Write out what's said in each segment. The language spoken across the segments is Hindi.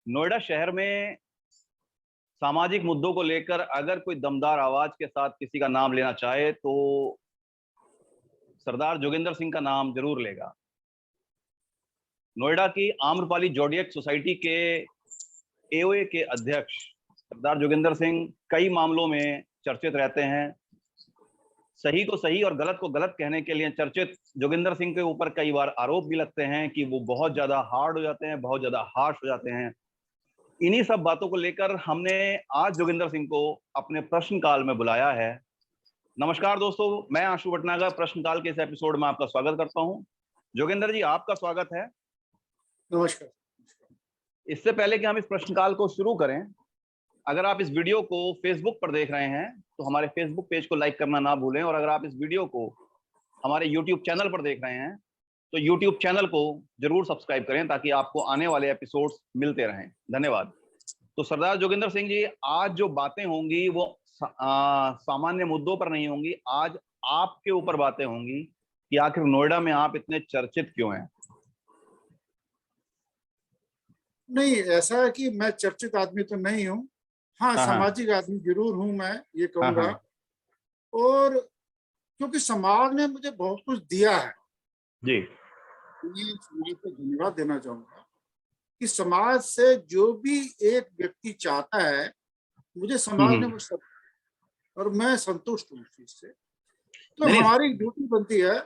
नोएडा शहर में सामाजिक मुद्दों को लेकर अगर कोई दमदार आवाज के साथ किसी का नाम लेना चाहे तो सरदार जोगिंदर सिंह का नाम जरूर लेगा। नोएडा की आम्रपाली जोडियक सोसाइटी के एओए के अध्यक्ष सरदार जोगिंदर सिंह कई मामलों में चर्चित रहते हैं। सही को सही और गलत को गलत कहने के लिए चर्चित जोगिंदर सिंह के ऊपर कई बार आरोप भी लगते हैं कि वो बहुत ज्यादा हार्ड हो जाते हैं, बहुत ज्यादा हार्श हो जाते हैं। इन्हीं सब बातों को लेकर हमने आज जोगिंदर सिंह को अपने प्रश्नकाल में बुलाया है। नमस्कार दोस्तों, मैं आशु भटनागर प्रश्नकाल के इस एपिसोड में आपका स्वागत करता हूं। जोगिंदर जी, आपका स्वागत है। नमस्कार। इससे पहले कि हम इस प्रश्नकाल को शुरू करें, अगर आप इस वीडियो को फेसबुक पर देख रहे हैं तो हमारे फेसबुक पेज को लाइक करना ना भूलें, और अगर आप इस वीडियो को हमारे यूट्यूब चैनल पर देख रहे हैं तो यूट्यूब चैनल को जरूर सब्सक्राइब करें ताकि आपको आने वाले एपिसोड्स मिलते रहें। धन्यवाद। तो सरदार जोगिंदर सिंह जी, आज जो बातें होंगी वो सामान्य मुद्दों पर नहीं होंगी। आज आपके ऊपर बातें होंगी कि आखिर नोएडा में आप इतने चर्चित क्यों हैं। नहीं, ऐसा है कि मैं चर्चित आदमी तो नहीं हूँ। हाँ, सामाजिक आदमी जरूर हूँ, मैं ये कहूँगा। और क्योंकि समाज ने मुझे बहुत कुछ दिया है जी, ये समाज को धन्यवाद देना चाहूंगा कि समाज से जो भी एक व्यक्ति चाहता है, मुझे समाज ने वो सब, और मैं संतुष्ट हूँ उस चीज से। तो हमारी ड्यूटी बनती है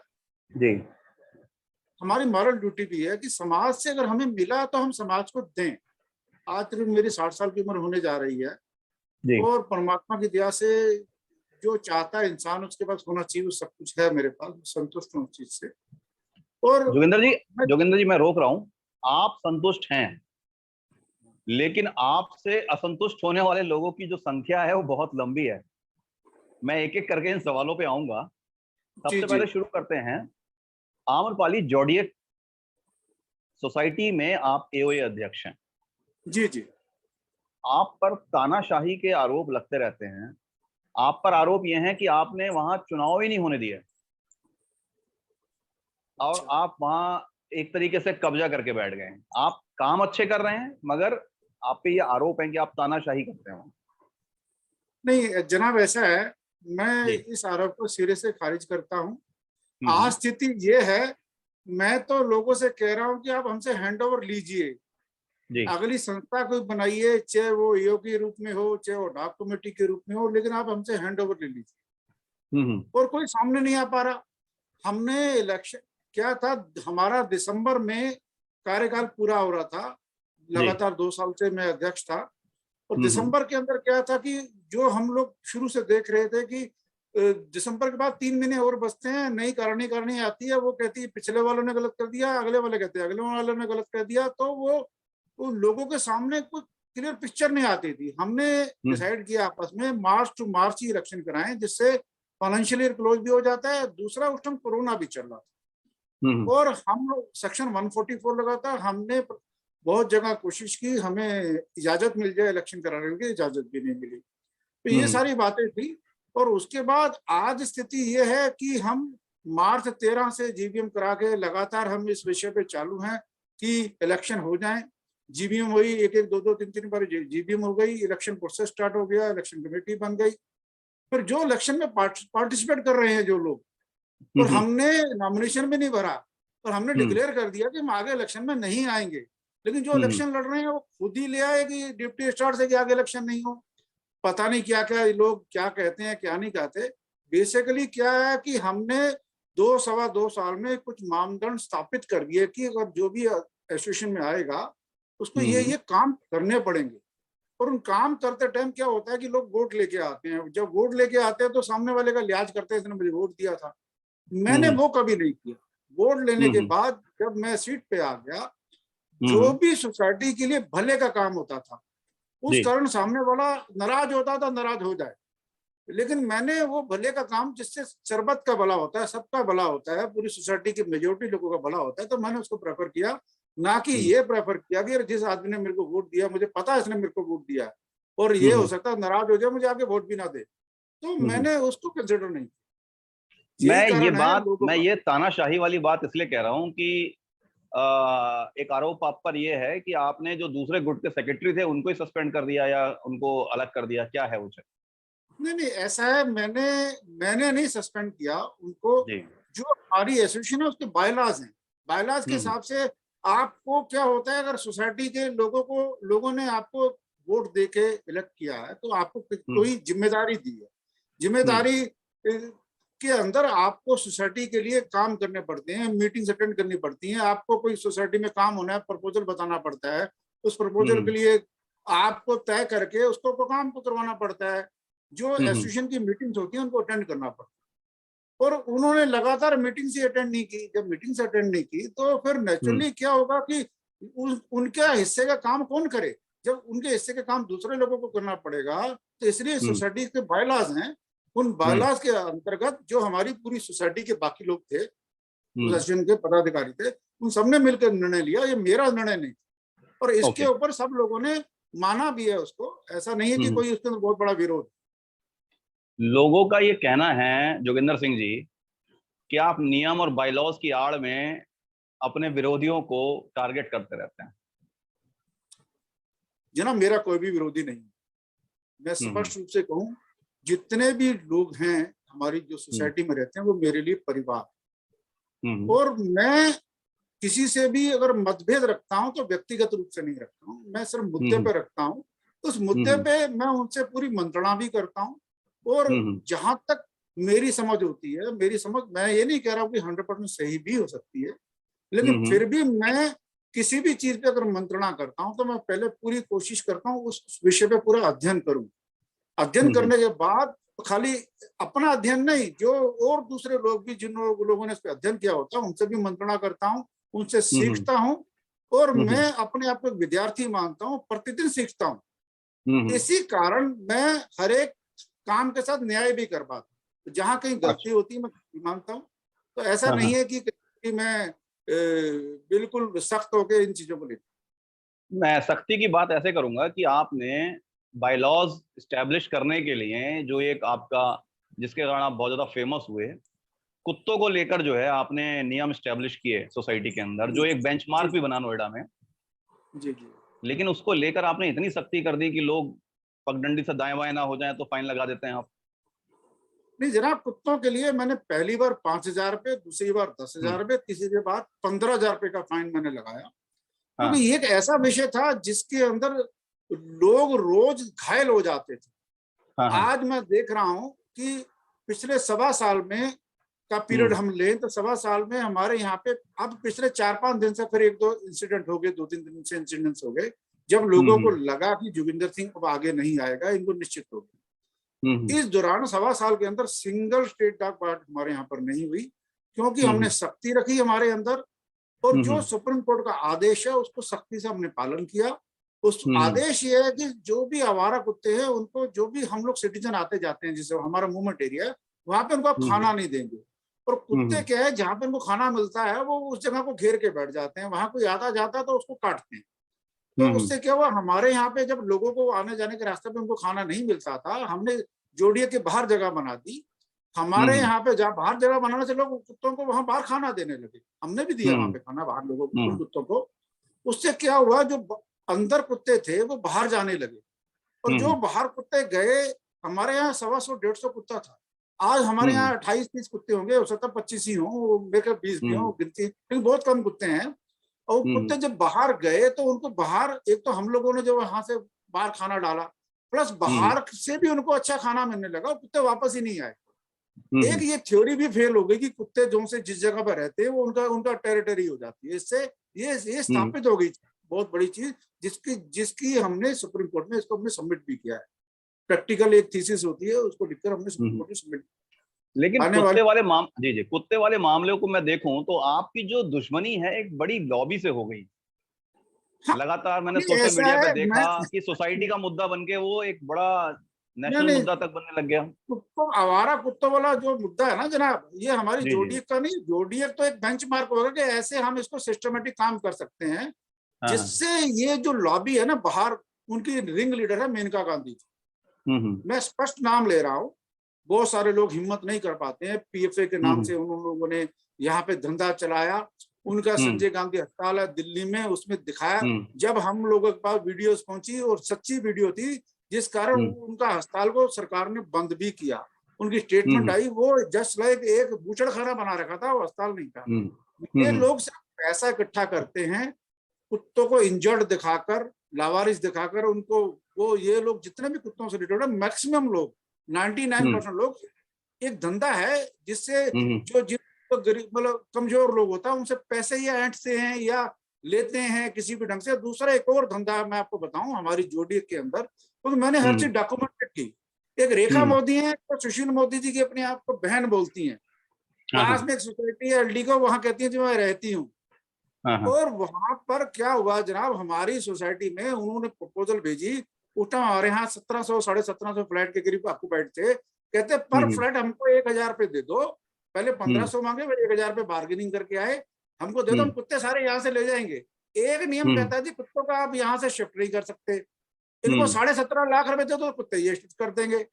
जी, हमारी मॉरल ड्यूटी भी है कि समाज से अगर हमें मिला तो हम समाज को दें। आज तक मेरी 60 साल की उम्र होने जा रही है जी। और परमात्मा की दया से जो चाहता है इंसान उसके पास होना चाहिए, वो सब कुछ है मेरे पास। संतुष्ट हूँ उस चीज से। और जोगिंदर जी मैं रोक रहा हूँ। आप संतुष्ट हैं, लेकिन आपसे असंतुष्ट होने वाले लोगों की जो संख्या है वो बहुत लंबी है। मैं एक एक करके इन सवालों पे आऊंगा। सबसे पहले शुरू करते हैं। आम्रपाली जोडियक सोसाइटी में आप एओए अध्यक्ष हैं। जी जी। आप पर तानाशाही के आरोप लगते रहते हैं। आप पर आरोप यह है कि आपने वहां चुनाव ही नहीं होने दिए और आप वहां एक तरीके से कब्जा करके बैठ गए। आप काम अच्छे कर रहे हैं, मगर आप पे ये आरोप है कि आप तानाशाही करते हैं। नहीं जनाब, ऐसा है, मैं इस आरोप को सिरे से खारिज करता हूँ। आज स्थिति ये है, मैं तो लोगों से कह रहा हूँ कि आप हमसे हैंड ओवर लीजिए, अगली संस्था को बनाइए, चाहे वो ईओ के रूप में हो, चाहे वो डाक कमेटी के रूप में हो, लेकिन आप हमसे हैंड ओवर ले लीजिए। और कोई सामने नहीं आ पा रहा। हमने इलेक्शन क्या था, हमारा दिसंबर में कार्यकाल पूरा हो रहा था। लगातार 2 साल से मैं अध्यक्ष था। और दिसंबर के अंदर क्या था कि जो हम लोग शुरू से देख रहे थे कि दिसंबर के बाद 3 महीने और बचते हैं, नई करनी आती है, वो कहती है पिछले वालों ने गलत कर दिया, अगले वाले कहते हैं अगले वालों ने गलत कर दिया। तो वो लोगों के सामने कुछ क्लियर पिक्चर नहीं आती थी। हमने डिसाइड किया आपस में मार्च टू मार्च ही इलेक्शन कराएं, जिससे फाइनेंशियल ईयर क्लोज भी हो जाता है। दूसरा, उस टाइम कोरोना भी चल रहा था और हम लोग सेक्शन 144 लगा था। हमने बहुत जगह कोशिश की, हमें इजाजत मिल जाए इलेक्शन कराने की, इजाजत भी नहीं मिली। तो ये सारी बातें थी। और उसके बाद आज स्थिति ये है कि हम मार्च 13 से जीबीएम करा के लगातार हम इस विषय पे चालू हैं कि इलेक्शन हो जाए। जीबीएम हुई, एक एक दो दो तीन तीन बार जीबीएम हो गई, इलेक्शन प्रोसेस स्टार्ट हो गया, इलेक्शन कमेटी बन गई। फिर जो इलेक्शन में पार्टिसिपेट कर रहे हैं जो लोग, और हमने नॉमिनेशन भी नहीं भरा और हमने डिक्लेयर कर दिया कि हम आगे इलेक्शन में नहीं आएंगे, लेकिन जो इलेक्शन लड़ रहे हैं वो खुद ही ले आए कि डिप्टी स्टार से कि आगे इलेक्शन नहीं हो। पता नहीं क्या क्या लोग क्या कहते हैं, क्या नहीं कहते। बेसिकली क्या है कि हमने 2 साल में कुछ मानदंड स्थापित कर दिए कि अगर जो भी एसोसिएशन में आएगा उसको ये काम करने पड़ेंगे। और उन काम करते टाइम क्या होता है कि लोग वोट लेके आते हैं। जब वोट लेके आते हैं तो सामने वाले का लिहाज करते हैं, इसने मुझे वोट दिया था। मैंने वो कभी नहीं किया। वोट लेने के बाद जब मैं सीट पे आ गया, जो भी सोसाइटी के लिए भले का काम होता था उस कारण सामने वाला नाराज होता था, नाराज हो जाए, लेकिन मैंने वो भले का काम जिससे शरबत का भला होता है, सबका भला होता है, पूरी सोसाइटी की मेजोरिटी लोगों का भला होता है, तो मैंने उसको प्रेफर किया। ना कि ये प्रेफर किया कि जिस आदमी ने मेरे को वोट दिया, मुझे पता है इसने मेरे को वोट दिया और ये हो सकता है नाराज हो जाए, मुझे आगे वोट भी ना दे, तो मैंने उसको कंसिडर नहीं किया। मैं ये तानाशाही वाली बात इसलिए कह रहा हूं कि एक आरोप आप पर ये है कि आपने जो दूसरे गुट के सेक्रेटरी थे उनको ही सस्पेंड कर दिया या उनको अलग कर दिया, क्या है वो? नहीं नहीं, ऐसा है, मैंने नहीं सस्पेंड किया उनको। जी। जो हमारी एसोसिएशन है उसके बायलाज हैं, बायलाज के हिसाब से आपको क्या होता है, अगर सोसाइटी के लोगों ने आपको वोट दे के इलेक्ट किया है तो आपको कोई जिम्मेदारी दी है। जिम्मेदारी के अंदर आपको सोसाइटी के लिए काम करने पड़ते हैं, मीटिंग्स अटेंड करनी पड़ती हैं, आपको कोई सोसाइटी में काम होना है, प्रपोजल बताना पड़ता है, उस प्रपोजल के लिए आपको तय करके उसको काम को करवाना पड़ता है। जो एसोसिएशन की मीटिंग्स होती हैं उनको अटेंड करना पड़ता है, और उन्होंने लगातार मीटिंग्स ही अटेंड नहीं की। जब मीटिंग्स अटेंड नहीं की तो फिर नेचुरली क्या होगा कि उनके हिस्से का काम कौन करे, जब उनके हिस्से का काम दूसरे लोगों को करना पड़ेगा। तो इसलिए सोसाइटी के बायलाज हैं, उन बायलाज के अंतर्गत जो हमारी पूरी सोसाइटी के बाकी लोग थे, एसोसिएशन के पदाधिकारी थे, उन सबने मिलकर निर्णय लिया। ये मेरा निर्णय नहीं, और इसके ऊपर सब लोगों ने माना भी है उसको। ऐसा नहीं है कि कोई उसके अंदर बहुत बड़ा विरोध। लोगों का ये कहना है जोगिंदर सिंह जी कि आप नियम और बायलॉज की आड़ में अपने विरोधियों को टारगेट करते रहते हैं। जनाब, मेरा कोई भी विरोधी नहीं। मैं स्पष्ट रूप से कहूं, जितने भी लोग हैं हमारी जो सोसाइटी में रहते हैं वो मेरे लिए परिवार, और मैं किसी से भी अगर मतभेद रखता हूं तो व्यक्तिगत रूप से नहीं रखता हूं, मैं सिर्फ मुद्दे पे रखता हूं। उस मुद्दे पे मैं उनसे पूरी मंत्रणा भी करता हूं, और जहां तक मेरी समझ होती है, मेरी समझ, मैं ये नहीं कह रहा हूं कि 100% सही भी हो सकती है, लेकिन फिर भी मैं किसी भी चीज पे अगर मंत्रणा करता हूं तो मैं पहले पूरी कोशिश करता हूं उस विषय पे पूरा अध्ययन करूं। अध्ययन करने के बाद खाली अपना अध्ययन नहीं, जो और दूसरे लोग भी, जिन लोगों ने इस पे अध्ययन किया होता है, उनसे भी मंत्रणा करता हूं, उनसे सीखता हूं, और मैं अपने आप को विद्यार्थी मानता हूं, प्रतिदिन सीखता हूं। इसी कारण मैं हर एक काम के साथ न्याय भी कर पाता हूं। तो जहां कहीं गलती होती है मैं मानता हूं। तो ऐसा नहीं है कि मैं बिल्कुल सख्त होकर इन चीजों को लेता। मैं सख्ती की बात ऐसे करूंगा कि आपने बायलॉज स्टैब्लिश करने के लिए जो एक आपका, जिसके कारण आप बहुत ज्यादा फेमस हुए, कुत्तों को लेकर जो है आपने नियम स्टैब्लिश किए सोसाइटी के अंदर, जो एक बेंचमार्क भी बना नोएडा में। जी जी। लेकिन उसको लेकर आपने इतनी सख्ती कर दी कि लोग पगडंडी से दाएं बाएं ना हो जाए तो फाइन लगा देते हैं आप। नहीं जनाब, कुत्तों के लिए मैंने पहली बार 5,000 रुपये, दूसरी बार 10,000 रुपये, तीसरी बार 15,000 रुपये का फाइन मैंने लगाया, क्योंकि ये एक ऐसा विषय था जिसके अंदर लोग रोज घायल हो जाते थे। आज मैं देख रहा हूं कि पिछले 1.25 साल में का पीरियड हम लें तो 1.25 साल में हमारे यहाँ पे अब पिछले 4-5 दिन से फिर 1-2 इंसिडेंट हो गए, 2-3 दिन से इंसिडेंट्स हो गए, जब लोगों को लगा कि जोगिंदर सिंह अब आगे नहीं आएगा, इनको निश्चित हो गया। इस दौरान 1.25 साल के अंदर सिंगल स्टेट डॉग बाइट हमारे यहाँ पर नहीं हुई, क्योंकि हमने सख्ती रखी हमारे अंदर, और जो सुप्रीम कोर्ट का आदेश है उसको सख्ती से हमने पालन किया। उस आदेश ये है कि जो भी आवारा कुत्ते हैं उनको, जो भी हम लोग सिटीजन आते जाते हैं, जिसे हमारा मूवमेंट एरिया है, वहां पे उनको आप खाना नहीं देंगे। और कुत्ते क्या है, जहां पे उनको खाना मिलता है वो उस जगह को घेर के बैठ जाते हैं, वहां कोई आता जाता है तो उसको काटते हैं। तो उससे क्या हुआ, हमारे यहाँ पे जब लोगों को आने जाने के रास्ते पे उनको खाना नहीं मिलता था, हमने जोड़िए के बाहर जगह बना दी। हमारे यहाँ पे जहाँ बाहर जगह बनाने से लोग कुत्तों को वहां बाहर खाना देने लगे, हमने भी दिया वहां पे खाना बाहर लोगों को, उन कुत्तों को। उससे क्या हुआ, जो अंदर कुत्ते थे वो बाहर जाने लगे, और जो बाहर कुत्ते गए, हमारे यहाँ 125-150 कुत्ता था, आज हमारे यहाँ 28-30 कुत्ते होंगे, हो सकता है 25 ही हों, मेरे 20 भी हों, गिनती, लेकिन बहुत कम कुत्ते हैं। और कुत्ते जब बाहर गए तो उनको बाहर, एक तो हम लोगों ने जो वहां से बाहर खाना डाला, प्लस बाहर से भी उनको अच्छा खाना मिलने लगा, कुत्ते वापस ही नहीं आए। एक ये थ्योरी भी फेल हो गई कि कुत्ते जो से जिस जगह पर रहते हैं वो उनका टेरिटरी हो जाती है। इससे ये स्थापित हो गई बहुत बड़ी चीज, जिसकी हमने सुप्रीम कोर्ट में इसको हमने सबमिट भी किया है। प्रैक्टिकल एक थीसिस होती है, उसको लिखकर हमने सुप्रीम कोर्ट में सबमिट। लेकिन कुत्ते वाले मामले को मैं देखूं तो आपकी जो दुश्मनी है एक बड़ी लॉबी से हो गई। लगातार मैंने सोशल मीडिया पे देखा कि सोसाइटी का मुद्दा बनके वो एक बड़ा नेशनल मुद्दा तक बनने लग गया। कुत्तों, आवारा कुत्तों वाला जो मुद्दा है ना जनाब, ये हमारी जोडीएक का नहीं, जोडीएक तो एक बेंचमार्क होगा कि ऐसे हम इसको सिस्टमेटिक काम कर सकते हैं, जिससे ये जो लॉबी है ना बाहर, उनकी रिंग लीडर है मेनका गांधी जी। मैं स्पष्ट नाम ले रहा हूँ, बहुत सारे लोग हिम्मत नहीं कर पाते हैं, पीएफए के नाम से उन लोगों ने यहाँ पे धंधा चलाया, उनका संजय गांधी अस्पताल है दिल्ली में, उसमें दिखाया। जब हम लोगों के पास वीडियोस पहुंची और सच्ची वीडियो थी, जिस कारण उनका अस्पताल को सरकार ने बंद भी किया, उनकी स्टेटमेंट आई, वो जस्ट लाइक एक बूचड़खाना बना रखा था, वो अस्पताल नहीं था। ये लोग सिर्फ पैसा इकट्ठा करते हैं, कुत्तों को इंजर्ड दिखाकर, लावारिस दिखाकर उनको, वो ये लोग जितने भी कुत्तों से रिलेटेड, मैक्सिमम लोग 99% लोग, एक धंधा है जिससे जो तो गरीब मतलब कमजोर लोग होता है उनसे पैसे या ऐंठते हैं या लेते हैं किसी भी ढंग से। दूसरा एक और धंधा मैं आपको बताऊं हमारी जोड़ी के अंदर, तो मैंने हर चीज डॉक्यूमेंटेड की। एक रेखा मोदी है, तो सुशील मोदी जी की अपने आप को बहन बोलती हैं। पास में एक सोसाइटी है एलडी को, वहां कहती है जो मैं रहती हूँ। और वहां पर क्या हुआ जनाब, हमारी सोसाइटी में उन्होंने प्रपोजल भेजी, उस टाइम हमारे यहाँ 1700 1750 फ्लैट के करीब ऑक्यूपाइड थे। कहते पर फ्लैट हमको 1000 रुपए दे दो, पहले 1500 मांगे, फिर 1000 रुपए बार्गेनिंग करके आए, हमको दे दो, हम कुत्ते सारे यहाँ से ले जाएंगे। एक नियम कहता है जी कुत्तों का आप यहाँ से शिफ्ट नहीं कर सकते, इनको 17.5 लाख रुपए दे दो, कुत्ते ये शिफ्ट कर देंगे।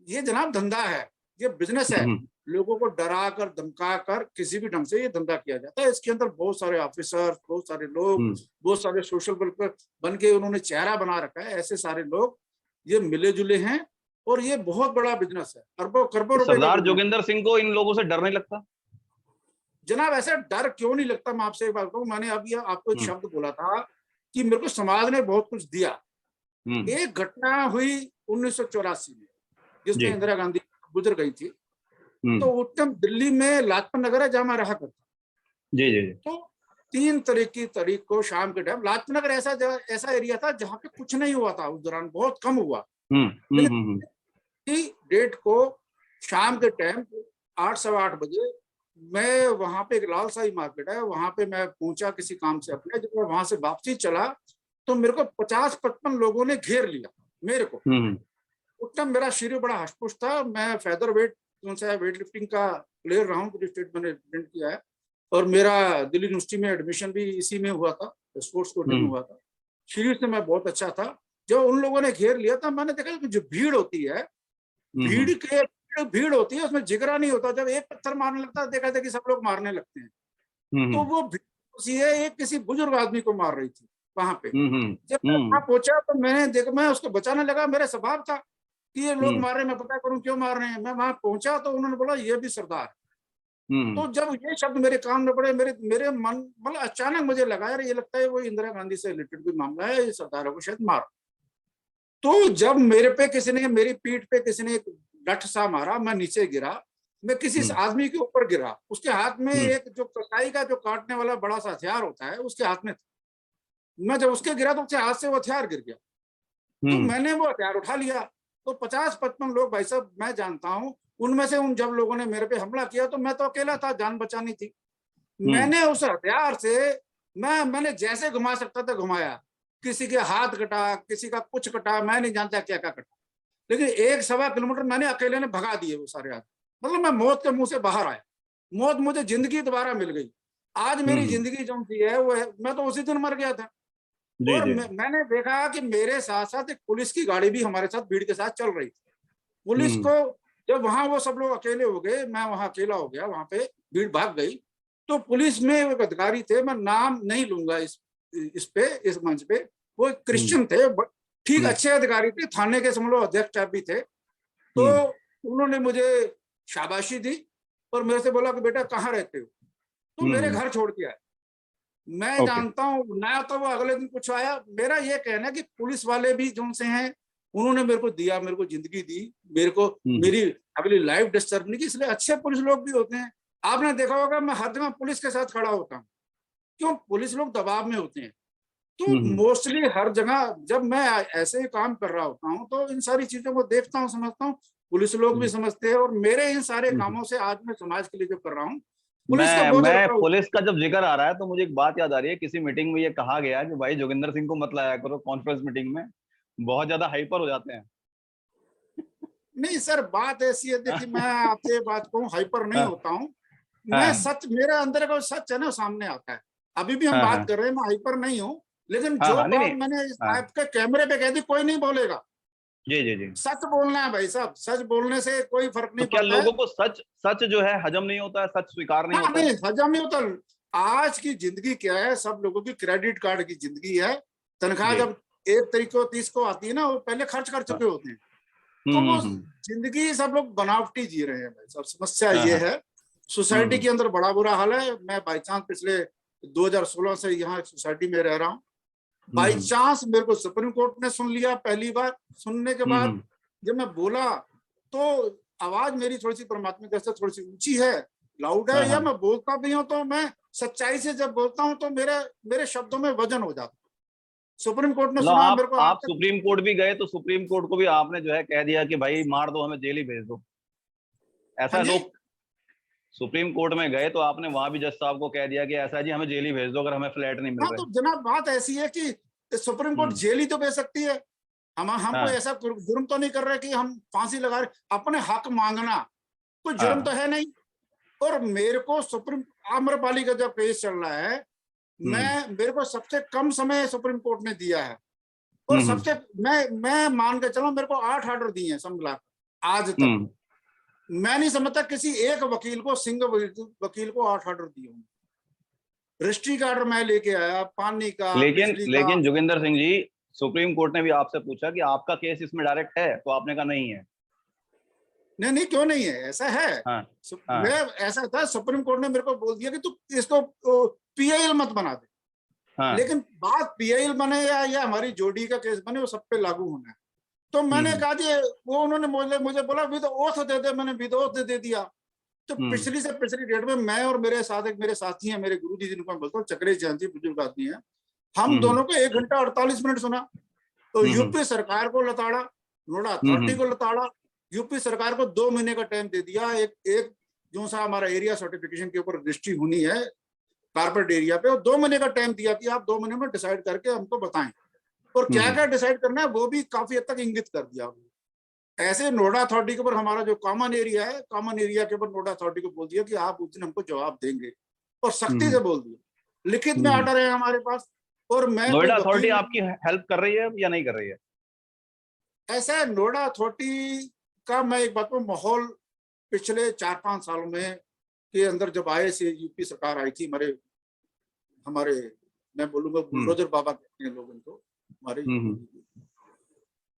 ये जनाब धंधा है, ये बिजनेस है। लोगों को डरा कर धमका कर किसी भी ढंग से ये धंधा किया जाता है। इसके अंदर बहुत सारे ऑफिसर, बहुत सारे लोग, बहुत सारे सोशल वर्कर बन के उन्होंने चेहरा बना रखा है, ऐसे सारे लोग ये मिले जुले हैं और ये बहुत बड़ा बिजनेस है, अरबों खरबों रुपए। सरदार जोगिंदर सिंह को इन लोगों से डर नहीं लगता? जनाब ऐसा डर क्यों नहीं लगता, मैं आपसे एक बात कहूं, मैंने अभी आपको एक शब्द बोला था कि मेरे को समाज ने बहुत कुछ दिया। एक घटना हुई 1984 में जिसमें इंदिरा गांधी गुजर गई थी, तो उस टाइम दिल्ली में लाजपत नगर है जहां मैं रहा करता। जी। तो 3 तारीख को शाम के टाइम, लाजपत नगर ऐसा एरिया था जहाँ पे कुछ नहीं हुआ था उस दौरान, बहुत कम हुआ। डेट को शाम के टाइम 8 सवा 8 बजे मैं वहां पे, एक लाल शाही मार्केट है वहां पे मैं पहुंचा किसी काम से अपने। जब मैं वहां से वापसी चला तो मेरे को 50-55 लोगों ने घेर लिया मेरे को। उस टाइम मेरा शरीर बड़ा हष्टपुष्ट था, मैं फेदर वेट वेट लिफ्टिंग का प्लेयर रहा हूँ, पूरी स्टेट मैंने रिप्रेजेंट किया है, और मेरा दिल्ली यूनिवर्सिटी में एडमिशन भी इसी में हुआ था, स्पोर्ट्स कोटे में हुआ था। शरीर से मैं बहुत अच्छा था। जब उन लोगों ने घेर लिया था, मैंने देखा कि जो भीड़ होती है, भीड़ होती है, उसमें जिगरा नहीं होता। जब एक पत्थर मारने लगता है, देखा था कि सब लोग मारने लगते हैं। तो वो भीड़ एक किसी बुजुर्ग आदमी को मार रही थी वहां पे। जब मैं वहां पहुंचा तो मैंने देखा, मैं उसको बचाने लगा, मेरा स्वभाव था कि ये लोग मार रहे हैं, मैं पता करूं क्यों मार रहे हैं। मैं वहां पहुंचा तो उन्होंने बोला ये भी सरदार। तो जब ये शब्द मेरे कान में पड़े, मेरे मन मतलब अचानक मुझे लगा यार, ये लगता है वो इंदिरा गांधी से रिलेटेड कोई मामला है, ये सरदारों को शायद मार। तो जब मेरे पे किसी ने, मेरी पीठ पे किसी ने एक डट सा मारा, मैं नीचे गिरा, मैं किसी आदमी के ऊपर गिरा, उसके हाथ में एक जो कसाई का जो काटने वाला बड़ा सा हथियार होता है उसके हाथ में था। मैं जब उसके गिरा तो उसके हाथ से वो हथियार गिर गया, तो मैंने वो हथियार उठा लिया। तो 50-55 लोग भाई साहब मैं जानता हूँ, उनमें से जब लोगों ने मेरे पे हमला किया तो मैं तो अकेला था, जान बचानी थी। मैंने उस हथियार से मैंने जैसे घुमा सकता था घुमाया, किसी के हाथ कटा, किसी का कुछ कटा, मैं नहीं जानता क्या क्या कटा, लेकिन 1-1.25 किलोमीटर मैंने अकेले ने भगा दिए वो सारे आदमी। मतलब मैं मौत के मुंह से बाहर आया, मौत मुझे जिंदगी दोबारा मिल गई। आज मेरी जिंदगी जो सी है वो है, मैं तो उसी दिन मर गया था। और मैंने देखा कि मेरे साथ साथ एक पुलिस की गाड़ी भी हमारे साथ भीड़ के साथ चल रही थी। पुलिस को जब वहां वो सब लोग अकेले हो गए, मैं वहां अकेला हो गया, वहां पे भीड़ भाग गई। तो पुलिस में एक अधिकारी थे, मैं नाम नहीं लूंगा इस मंच पे, वो एक क्रिश्चियन थे, ठीक अच्छे अधिकारी थे, थाने के समझ लो अध्यक्ष टाइप भी थे। तो उन्होंने मुझे शाबाशी दी और मेरे से बोला कि बेटा कहाँ रहते हो, तो मेरे घर छोड़ के आए। मैं जानता हूँ ना, तो वो अगले दिन कुछ आया। मेरा ये कहना है कि पुलिस वाले भी जो से हैं, उन्होंने मेरे को दिया, मेरे को जिंदगी दी, मेरे को मेरी अगली लाइफ डिस्टर्ब नहीं की, इसलिए अच्छे पुलिस लोग भी होते हैं। आपने देखा होगा मैं हर जगह पुलिस के साथ खड़ा होता हूँ, क्यों? पुलिस लोग दबाव में होते हैं। तो मोस्टली हर जगह जब मैं ऐसे ही काम कर रहा होता हूँ तो इन सारी चीजों को देखता हूँ, समझता हूँ, पुलिस लोग भी समझते हैं। और मेरे इन सारे कामों से आज मैं समाज के लिए जो कर रहा हूँ, मैं पुलिस का जब जिक्र आ रहा है तो मुझे एक बात याद आ रही है। किसी मीटिंग में ये कहा गया कि भाई जोगिंदर सिंह को मत लाया करो कॉन्फ्रेंस मीटिंग में, बहुत ज्यादा हाइपर हो जाते हैं। नहीं सर, बात ऐसी है, देखिए मैं आपसे बात कहूँ, हाइपर नहीं होता हूँ मैं। सच, मेरे अंदर का सच है ना सामने आता है। अभी भी हम बात कर रहे हैं, मैं हाइपर नहीं हूँ, लेकिन जो बात मैंने आपके कैमरे पे कह दी कोई नहीं बोलेगा। जी। सच बोलना है भाई साहब, सच बोलने से कोई फर्क नहीं पड़ता। क्या लोगों को सच जो है हजम नहीं होता है, सच स्वीकार नहीं होता? नहीं, हजम नहीं होता। आज की जिंदगी क्या है, सब लोगों की क्रेडिट कार्ड की जिंदगी है। तनख्वाह जी। जब 1 तारीख को 30 को आती है ना, वो पहले खर्च कर हाँ। चुके होते हैं। तो वो जिंदगी सब लोग बनावटी जी रहे हैं भाई साहब। समस्या हाँ, ये हाँ। है, सोसाइटी के अंदर बड़ा बुरा हाल है। मैं बाई चांस पिछले 2016 से यहाँ सोसाइटी में रह रहा हूँ। बाई चांस मेरे को सुप्रीम कोर्ट ने सुन लिया। पहली बार सुनने के बाद जब मैं बोला तो आवाज मेरी थोड़ी सी परमात्मा की थोड़ी सी ऊंची है, लाउड है, या मैं बोलता भी हूँ तो मैं सच्चाई से जब बोलता हूँ तो मेरे शब्दों में वजन हो जाता। सुप्रीम कोर्ट ने सुना मेरे को। आप सुप्रीम कोर्ट भी गए तो सुप्रीम कोर्ट को भी आपने जो है कह दिया कि भाई मार दो, हमें जेल ही भेज दो, ऐसा हाँ जी, लोग सुप्रीम कोर्ट में गए तो आपने वहां भी जज साहब को कह दिया कि ऐसा जी हमें जेल ही भेज दो अगर हमें फ्लैट नहीं मिल हाँ रहे। तो जनाब बात ऐसी है कि सुप्रीम कोर्ट जेल ही तो भेज सकती है। हमको हाँ, ऐसा जुर्म तो नहीं कर रहे कि हम फांसी लगा रहे। अपने हक मांगना कोई जुर्म तो हाँ। है नहीं। और मेरे को सुप्रीम आम्रपाली का जब केस चल रहा है, मेरे को सबसे कम समय सुप्रीम कोर्ट ने दिया है। और सबसे मैं मान के चलो मेरे को 8 ऑर्डर दिए हैं समझला आज तक। मैं नहीं समझता किसी एक वकील को, सिंगल वकील को 8 ऑर्डर दिए होंगे। रजिस्ट्री का ऑर्डर मैं लेके आया, पानी का, लेकिन बिजली का। लेकिन जोगिंदर सिंह जी, सुप्रीम कोर्ट ने भी आपसे पूछा कि आपका केस इसमें डायरेक्ट है, तो आपने कहा नहीं है। नहीं नहीं, क्यों नहीं है, ऐसा है। हाँ, मैं हाँ, ऐसा था, सुप्रीम कोर्ट ने मेरे को बोल दिया कि तू इसको पीआईएल मत बना दे। हाँ। लेकिन बात पीआईएल बने या हमारी जोड़ी का केस बने, वो सब पे लागू होना है। तो मैंने कहा जी, वो उन्होंने मुझे बोला विद ओथ दे दे। मैंने विद ओथ दे दिया। तो पिछली से पिछली डेट में मैं और मेरे साथ एक मेरे साथी हैं, मेरे गुरु जी जिनको मैं बोलता हूँ, चक्रेश जैन जी, बुजुर्ग आदमी है। हम दोनों को 1 घंटा 48 मिनट सुना। तो यूपी सरकार को लताड़ा, नोडा अथॉरिटी को लताड़ा। यूपी सरकार को 2 महीने का टाइम दे दिया। एक जो सा हमारा एरिया सर्टिफिकेशन के ऊपर रजिस्ट्री होनी है कारपेट एरिया पे, और 2 महीने का टाइम दिया कि आप 2 महीने में डिसाइड करके हमको बताएं। और क्या क्या डिसाइड करना है वो भी काफी हद तक इंगित कर दिया। ऐसे नोडा अथॉरिटी के ऊपर हमारा जो कॉमन एरिया है, कॉमन एरिया के ऊपर नोडा अथॉरिटी को बोल दिया कि आप उस दिन हमको जवाब देंगे, और सख्ती से बोल दिया। लिखित में ऑर्डर है हमारे पास। और मैं कोई नोएडा अथॉरिटी वकील, आपकी हेल्प कर रही है या नहीं कर रही है? ऐसा है नोएडा अथॉरिटी का मैं एक बात को, माहौल पिछले 4-5 सालों में के अंदर जब आए से यूपी सरकार आई थी, हमारे हमारे मैं बोलूंगा बुलडोजर बाबा कहते हैं लोग इनको, हमारे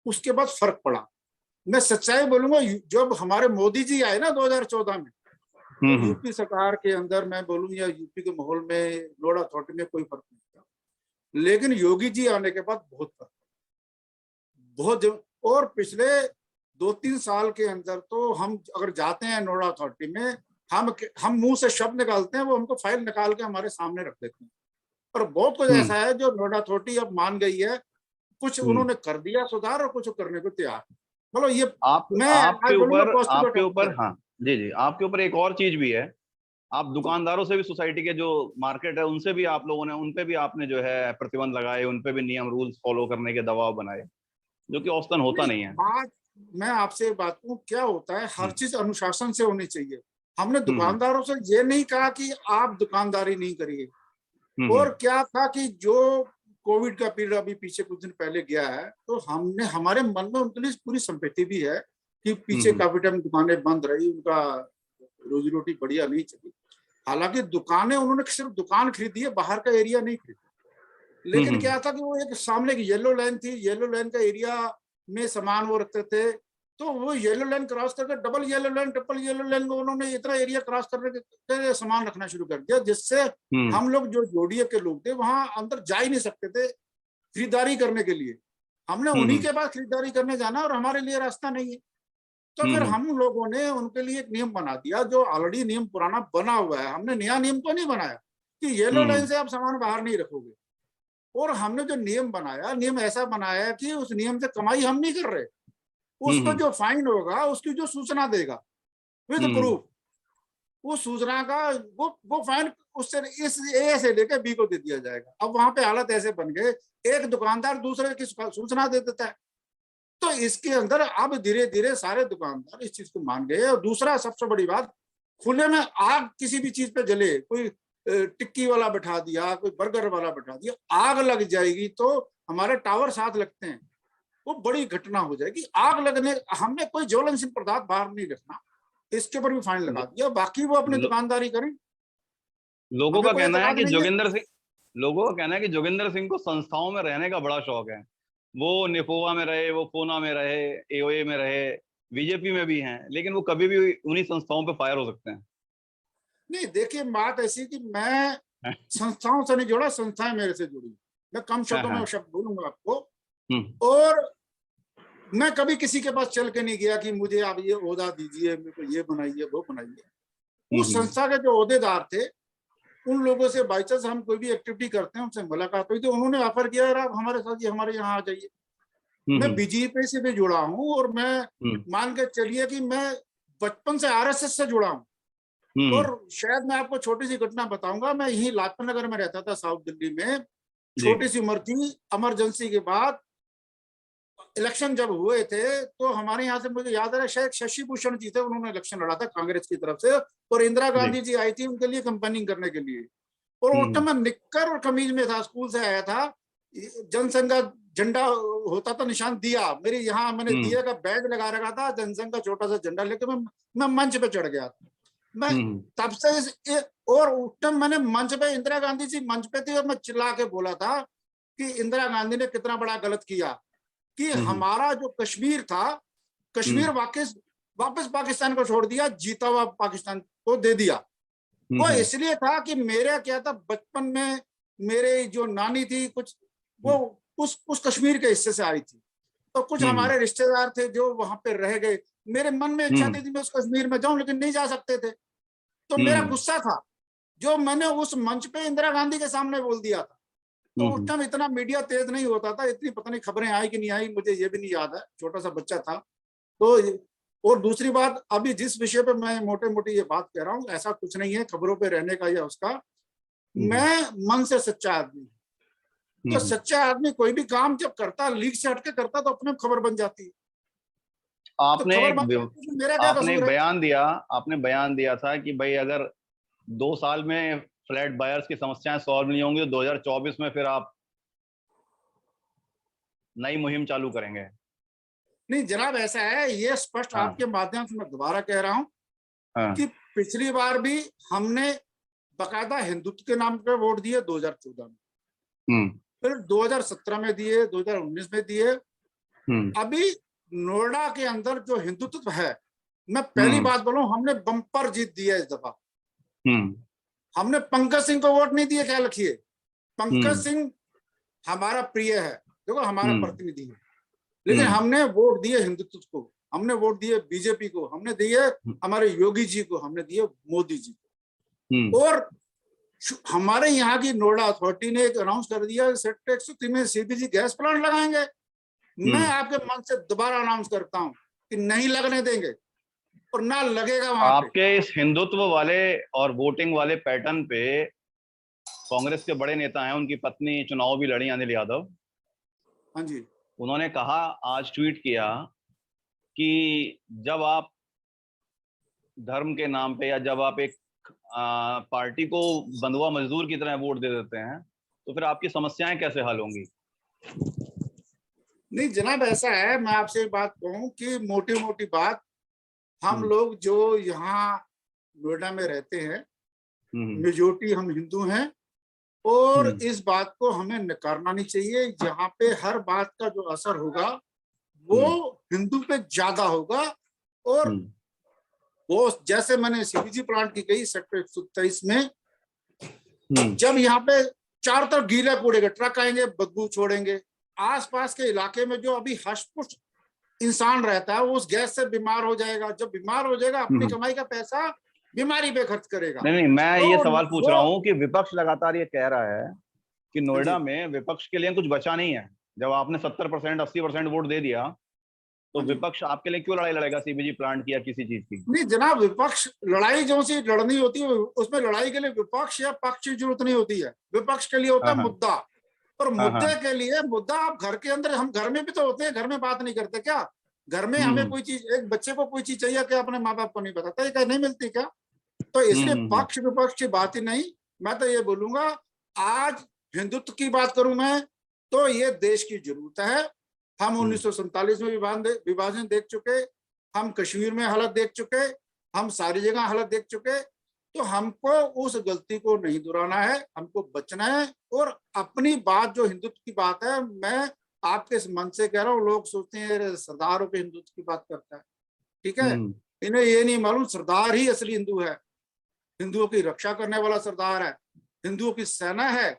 उसके बाद फर्क पड़ा। मैं सच्चाई बोलूंगा, जब हमारे मोदी जी आए ना 2014 में, तो यूपी सरकार के अंदर मैं बोलूँ या यूपी के माहौल में नोएडा अथॉरिटी में कोई फर्क नहीं था। लेकिन योगी जी आने के बाद बहुत फर्क, बहुत। और पिछले 2-3 साल के अंदर तो हम अगर जाते हैं नोएडा अथॉरिटी में, हम मुंह से शब्द निकालते हैं, वो हमको फाइल निकाल के हमारे सामने रख देते हैं। पर बहुत कुछ ऐसा है जो नोएडा अथॉरिटी अब मान गई है। कुछ उन्होंने कर दिया सुधार, और कुछ करने को तैयार। मतलब ये मैं आज बोलूंगा आपके पॉजिटिव ऊपर है। हाँ जी जी, आपके ऊपर एक और चीज भी है। आप दुकानदारों से भी, सोसाइटी के जो मार्केट है उनसे भी आप लोगों ने, उनपे भी आपने जो है प्रतिबंध लगाए, उनपे भी नियम रूल्स फॉलो करने के दबाव बनाए, जो कि औसतन होता नहीं है। बात, मैं आपसे बात कहूँ, क्या होता है, हर चीज अनुशासन से होनी चाहिए। हमने दुकानदारों से ये नहीं कहा कि आप दुकानदारी नहीं करिए। और क्या था कि जो कोविड का पीरियड अभी पीछे कुछ दिन पहले गया है, तो हमने, हमारे मन में उनके लिए पूरी संपत्ति भी है कि पीछे काफी टाइम दुकानें बंद रही, उनका रोजी रोटी बढ़िया नहीं चली। हालांकि दुकानें उन्होंने सिर्फ दुकान खरीदी है, बाहर का एरिया नहीं खरीदा। लेकिन क्या था कि वो एक सामने एक येलो लाइन थी, येलो लाइन का एरिया में सामान वो रखते थे। तो वो येलो लाइन क्रॉस करके double yellow line, triple yellow line में उन्होंने इतना एरिया क्रॉस करने के सामान रखना शुरू कर दिया, जिससे हम लोग जो जोड़िए के लोग थे वहां अंदर जा ही नहीं सकते थे खरीदारी करने के लिए। हमने उन्हीं के पास खरीदारी करने जाना, और हमारे लिए रास्ता नहीं है। तो फिर हम लोगों ने उनके लिए एक नियम बना दिया, जो ऑलरेडी नियम पुराना बना हुआ है। हमने नया नियम तो नहीं बनाया कि येलो लाइन से आप सामान बाहर नहीं रखोगे। और हमने जो नियम बनाया, नियम ऐसा बनाया कि उस नियम से कमाई हम नहीं कर रहे। उसको जो फाइन होगा, उसकी जो सूचना देगा विद प्रूफ, वो सूचना का वो फाइन उससे, इस ए से लेकर बी को दे दिया जाएगा। अब वहां पे हालत ऐसे बन गए, एक दुकानदार दूसरे की सूचना दे देता है। तो इसके अंदर अब धीरे धीरे सारे दुकानदार इस चीज को मान गए। और दूसरा सबसे बड़ी बात, खुले में आग किसी भी चीज पे जले, कोई टिक्की वाला बैठा दिया, कोई बर्गर वाला बैठा दिया, आग लग जाएगी तो हमारे टावर साथ लगते हैं, वो बड़ी घटना हो जाएगी। आग लगने, हमने कोई ज्वलनशील पदार्थ बाहर नहीं रखना, इसके ऊपर भी फाइन लगा दिया। बाकी वो अपनी दुकानदारी करें। लोगों हमें का कोई कहना है एतराज कि नहीं है। जोगिंदर सिंह लोगों का कहना है कि जोगिंदर सिंह को संस्थाओं में रहने का बड़ा शौक है। वो निपोवा में रहे, वो पूना में रहे, एओए में रहे, बीजेपी में भी हैं, लेकिन वो कभी भी उन्हीं संस्थाओं पे फायर हो सकते हैं। नहीं देखिए, बात ऐसी कि मैं संस्थाओं से नहीं जुड़ा, संस्थाएं मेरे से जुड़ी। मैं कम हाँ शब्दों में हाँ। शब्द बोलूंगा आपको। हम्म और मैं कभी किसी के पास चल के नहीं गया कि मुझे आप ये ओहदा दीजिए, मेरे को ये बनाइए वो बनाइए। उस हम्म संस्था के जो ओहदेदार थे, उन लोगों से बाई चांस हम कोई भी एक्टिविटी करते हैं, उनसे मुलाकात हुई तो उन्होंने ऑफर किया, यार आप हमारे साथ ही हमारे यहाँ आ जाइए। मैं हम्म बीजेपी से भी जुड़ा हूँ, और मैं हम्म मान के चलिए कि मैं बचपन से आरएसएस से जुड़ा हूँ। हम्म। और शायद मैं आपको छोटी सी घटना बताऊंगा। मैं यही लाजपत नगर में रहता था, साउथ दिल्ली में। जी। छोटी सी उम्र थी, इमरजेंसी के बाद इलेक्शन जब हुए थे, तो हमारे यहाँ से मुझे याद है शायद शशि भूषण जी थे, उन्होंने इलेक्शन लड़ा था कांग्रेस की तरफ से, और इंदिरा जी। गांधी जी आई थी उनके लिए कंपेनिंग करने के लिए। और उस टाइम हम्म मैं निक्कर और कमीज में था, स्कूल से आया था। जनसंघ का झंडा होता था, निशान दिया मेरे यहाँ, मैंने हम्म दिया का बैग लगा रखा था, जनसंघ का छोटा सा झंडा लेके मैं मंच पे चढ़ गया। मैं हम्म तब से और उस टाइम मैंने मंच पे, इंदिरा गांधी जी मंच पे थी, और मैं चिल्ला के बोला था कि इंदिरा गांधी ने कितना बड़ा गलत किया कि हम्म हमारा जो कश्मीर था, कश्मीर हम्म वापस वापस पाकिस्तान को छोड़ दिया, जीता हुआ पाकिस्तान को दे दिया। वो हम्म इसलिए था कि मेरा क्या था, बचपन में मेरे जो नानी थी कुछ, वो उस कश्मीर के हिस्से से आई थी। तो कुछ हम्म हमारे रिश्तेदार थे जो वहां पे रह गए। मेरे मन में इच्छा हम्म थी मैं उस कश्मीर में जाऊं, लेकिन नहीं जा सकते थे। तो मेरा हम्म गुस्सा था जो मैंने उस मंच पे इंदिरा गांधी के सामने बोल दिया था। तो उस हम्म टाइम इतना मीडिया तेज नहीं होता था, इतनी पता नहीं खबरें आई कि नहीं आई, मुझे ये भी नहीं याद है, छोटा सा बच्चा था। तो और दूसरी बात, अभी जिस विषय पे मैं मोटे मोटे ये बात कह रहा हूँ, ऐसा कुछ नहीं है खबरों पे रहने का या उसका। हम्म मैं मन से सच्चा आदमी हूँ। तो हम्म। सच्चा आदमी कोई भी काम जब करता, लीक से हटके करता, तो अपने खबर बन जाती है। तो आपने खबर एक बन जाती है, मेरा क्या आपने कसूर एक है? बयान दिया, आपने बयान दिया था कि भाई अगर 2 साल में फ्लैट बायर्स की समस्याएं सॉल्व नहीं होंगी तो 2024 में फिर आप नई मुहिम चालू करेंगे। नहीं जनाब, ऐसा है, ये स्पष्ट हाँ आपके माध्यम से मैं दोबारा कह रहा हूं हाँ। कि पिछली बार भी हमने बकायदा हिंदुत्व के नाम पे वोट दिए 2014 में, हम्म फिर 2017 में दिए, 2019 में दिए। हम्म अभी नोएडा के अंदर जो हिंदुत्व है, मैं पहली हम्म बात बोलूं, हमने बम्पर जीत दिया इस दफा। हम्म हमने पंकज सिंह को वोट नहीं दिए, ख्याल रखिए। पंकज हम्म सिंह हमारा प्रिय है, देखो हमारा हम्म प्रतिनिधि है, लेकिन हम्म हमने वोट दिए हिंदुत्व को, हमने वोट दिए बीजेपी को, हमने दिए हमारे योगी जी को, हमने दिए मोदी जी हम्म को। और हमारे यहाँ की नोएडा अथॉरिटी ने एक अनाउंस कर दिया, सेक्टर 103 में सीपीजी गैस प्लांट लगाएंगे। मैं हम्म। आपके मन से दोबारा अनाउंस करता हूं कि नहीं लगने देंगे, और ना लगेगा वहां पे। आपके इस हिंदुत्व वाले और वोटिंग वाले पैटर्न पे कांग्रेस के बड़े नेता हैं, उनकी पत्नी चुनाव भी लड़ी, अनिल यादव। हाँ जी। उन्होंने कहा, आज ट्वीट किया कि जब आप धर्म के नाम पे या जब आप एक पार्टी को बंधुआ मजदूर की तरह वोट दे देते हैं तो फिर आपकी समस्याएं कैसे हल होंगी। नहीं जनाब, ऐसा है, मैं आपसे एक बात कहूं कि मोटी मोटी बात, हम हम्म लोग जो यहाँ नोएडा में रहते हैं, हम्म मेजोरिटी हम हिंदू हैं। और हम्म इस बात को हमें नकारना नहीं चाहिए। यहाँ पे हर बात का जो असर होगा वो हम्म हिंदू पे ज्यादा होगा। और हम्म वो जैसे मैंने सीपीजी प्लांट की गई सेक्टर 123 में, हम्म जब यहाँ पे चारों तरफ गीला कूड़े के ट्रक आएंगे, बदबू छोड़ेंगे, आसपास के इलाके में जो अभी हष्ट इंसान रहता है वो उस गैस से बीमार हो जाएगा। जब बीमार हो जाएगा, अपनी हम्म। कमाई का पैसा बीमारी पे खर्च करेगा। नहीं नहीं, मैं तो ये सवाल पूछ वो रहा हूँ कि विपक्ष लगातार ये कह रहा है कि हाँ नोएडा जी, में विपक्ष के लिए कुछ बचा नहीं है। जब आपने 70% 80% वोट दे दिया तो हाँ जी। विपक्ष आपके लिए क्यों लड़ाई लड़ेगा सीबीजी प्लांट की या किसी चीज की। नहीं जनाब, विपक्ष लड़ाई जो सी लड़नी होती है, उसमें लड़ाई के लिए विपक्ष या पक्ष की जरूरत नहीं होती है। विपक्ष के लिए होता हाँ है हाँ मुद्दा। और हाँ मुद्दे हाँ। के लिए मुद्दा, आप घर के अंदर, हम घर में भी तो होते हैं, घर में बात नहीं करते क्या? घर में हमें हम्म कोई चीज, एक बच्चे को कोई चीज चाहिए क्या, अपने माँ बाप को नहीं बताता, ये क्या नहीं मिलती क्या? तो इसलिए हम्म। पक्ष विपक्ष की बात ही नहीं। मैं तो ये बोलूंगा, आज हिंदुत्व की बात करूं मैं, तो ये देश की जरूरत है। हम 1947 में विभाजन देख चुके, हम कश्मीर में हालत देख चुके, हम सारी जगह हालत देख चुके। तो हमको उस गलती को नहीं दोहराना है, हमको बचना है। और अपनी बात जो हिंदुत्व की बात है, मैं आपके इस मन से कह रहा हूँ, लोग सोचते हैं सरदारों के हिंदुत्व की बात करता है, ठीक है, इन्हें ये नहीं मालूम सरदार ही असली हिंदू है, हिंदुओं की रक्षा करने वाला सरदार है, हिंदुओं की सेना है।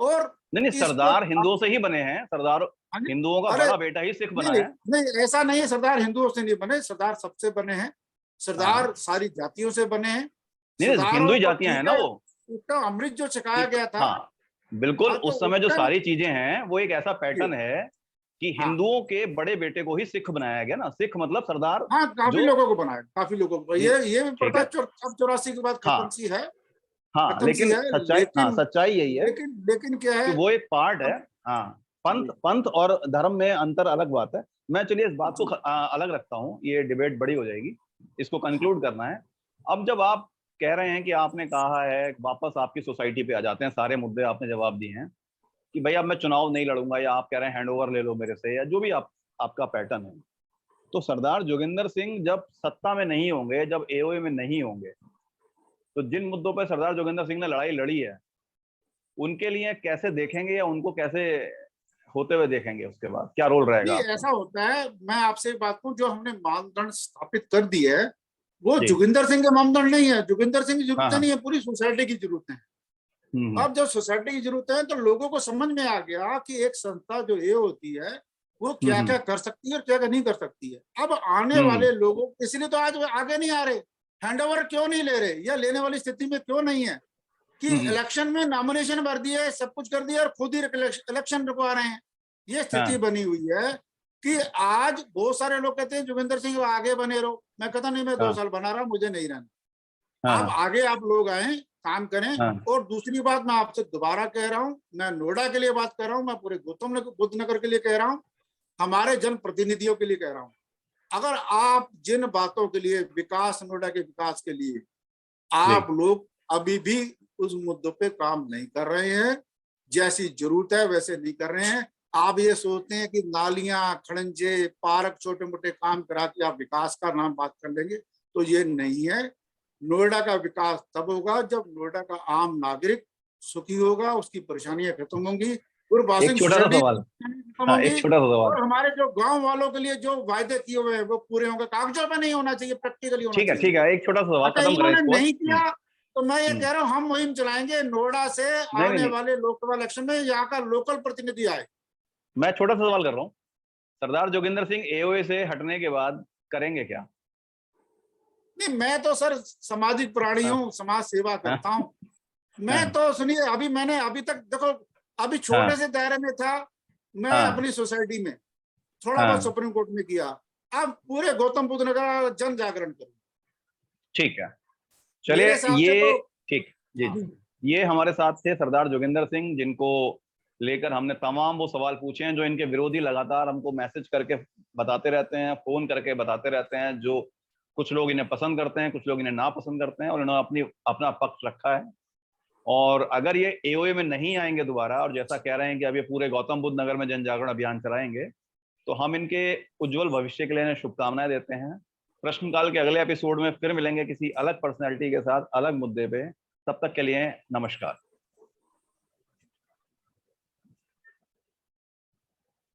और नहीं, सरदार हिंदुओं से ही बने हैं, सरदार हिंदुओं का बड़ा बेटा ही सिख बना है। नहीं, ऐसा नहीं है, सरदार हिंदुओं से नहीं बने, सरदार सबसे बने हैं, सरदार सारी जातियों से बने हैं। हिंदू जातियां हैं ना वो, उसका अमृत जो छकाया गया था। हाँ बिल्कुल, उस समय जो सारी चीजें हैं वो एक ऐसा पैटर्न है कि हिंदुओं के बड़े बेटे को ही सिख बनाया गया ना, सिख मतलब सरदार। हाँ, काफी लोगों को बनाया, काफी लोगों को, ये भी पता है, अब 84 के बाद खत्म सी है। हाँ, लेकिन सच्चाई यही है। लेकिन क्या है, वो एक पार्ट है। हाँ, पंथ और धर्म में अंतर अलग बात है। मैं चलिए इस बात को अलग रखता हूँ, ये डिबेट बड़ी हो जाएगी, इसको कंक्लूड करना है। अब जब आप कह रहे हैं कि आपने कहा है, वापस आपकी सोसाइटी पे आ जाते हैं, सारे मुद्दे आपने जवाब दिए हैं कि भाई अब मैं चुनाव नहीं लड़ूंगा, या आप कह रहे हैं हैंड ओवर ले लो मेरे से, या जो भी आपका पैटर्न है। तो सरदार जोगिंदर सिंह जब सत्ता में नहीं होंगे, जब एओए में नहीं होंगे, तो जिन मुद्दों पर सरदार जोगिंदर सिंह ने लड़ाई लड़ी है, उनके लिए कैसे देखेंगे, या उनको कैसे होते हुए देखेंगे, उसके बाद क्या रोल रहेगा? ऐसा होता है, मैं आपसे बात करूं, जो हमने मानदंड स्थापित कर दिए है, वो जोगिंदर सिंह के मानदंड नहीं है। जोगिंदर सिंह की जरूरत नहीं है, पूरी सोसाइटी की जरूरत है। अब जब सोसाइटी की जरूरत है, तो लोगों को समझ में आ गया कि एक संस्था जो ये होती है वो क्या क्या कर सकती है और क्या क्या नहीं कर सकती है। अब आने वाले लोगों, इसलिए तो आज आगे नहीं आ रहे, हैंडओवर क्यों नहीं ले रहे, या लेने वाली स्थिति में क्यों नहीं है कि इलेक्शन में नॉमिनेशन भर दिए, सब कुछ कर दिया और खुद ही इलेक्शन रुकवा रहे हैं। ये स्थिति बनी हुई है कि आज बहुत सारे लोग कहते हैं जोगिंदर सिंह आगे बने रहो, मैं कहता नहीं, मैं 2 साल बना रहा हूं, मुझे नहीं रहना। आप आगे आप लोग आए, काम करें। और दूसरी बात मैं आपसे दोबारा कह रहा हूं, मैं नोएडा के लिए बात कर रहा हूं, मैं पूरे गौतम बुद्ध नगर के लिए कह रहा हूं, हमारे जनप्रतिनिधियों के लिए कह रहा हूं, अगर आप जिन बातों के लिए, विकास, नोएडा के विकास के लिए आप लोग अभी भी उस मुद्दों पे काम नहीं कर रहे हैं, जैसी जरूरत है वैसे नहीं कर रहे हैं, आप ये सोचते हैं कि नालियां, खड़ंजे, पार्क, छोटे मोटे काम करा के आप विकास का नाम बात कर लेंगे, तो ये नहीं है। नोएडा का विकास तब होगा जब नोएडा का आम नागरिक सुखी होगा, उसकी परेशानियां खत्म होंगी, एक छोटा सा सवाल, और हमारे जो गांव वालों के लिए जो वायदे किए हुए हैं वो पूरे होंगे। कागजों पे नहीं होना चाहिए, प्रैक्टिकली होना चाहिए। ठीक है, एक छोटा सा सवाल खत्म करें इसको। नहीं किया तो मैं ये कह रहा हूँ, हम मुहिम चलाएंगे नोएडा से आने वाले लोकसभा इलेक्शन में यहाँ का लोकल प्रतिनिधि आए। मैं छोटा सा सवाल कर रहा हूँ, सरदार जोगिंदर सिंह एओए से हटने के बाद करेंगे क्या? नहीं, मैं तो सर सामाजिक प्राणी हूँ, समाज सेवा करता हूँ। मैं तो सुनिए, अभी तक देखो, अभी छोटे से दायरे में था मैं, अपनी सोसाइटी में थोड़ा बहुत सुप्रीम कोर्ट में किया, अब पूरे गौतम बुद्ध नगर जन जागरण करूँ। ठीक है, चलिए, ये ठीक जी, ये हमारे साथ थे सरदार जोगिंदर सिंह, जिनको लेकर हमने तमाम वो सवाल पूछे हैं जो इनके विरोधी लगातार हमको मैसेज करके बताते रहते हैं, फोन करके बताते रहते हैं, जो कुछ लोग इन्हें पसंद करते हैं, कुछ लोग इन्हें नापसंद करते हैं, और इन्होंने अपना पक्ष रखा है। और अगर ये एओए में नहीं आएंगे दोबारा, और जैसा कह रहे हैं कि अब ये पूरे गौतम बुद्ध नगर में जन जागरण अभियान चलाएंगे, तो हम इनके उज्जवल भविष्य के लिए शुभकामनाएं देते हैं। प्रश्नकाल के अगले एपिसोड में फिर मिलेंगे किसी अलग पर्सनैलिटी के साथ, अलग मुद्दे पे। तब तक के लिए नमस्कार।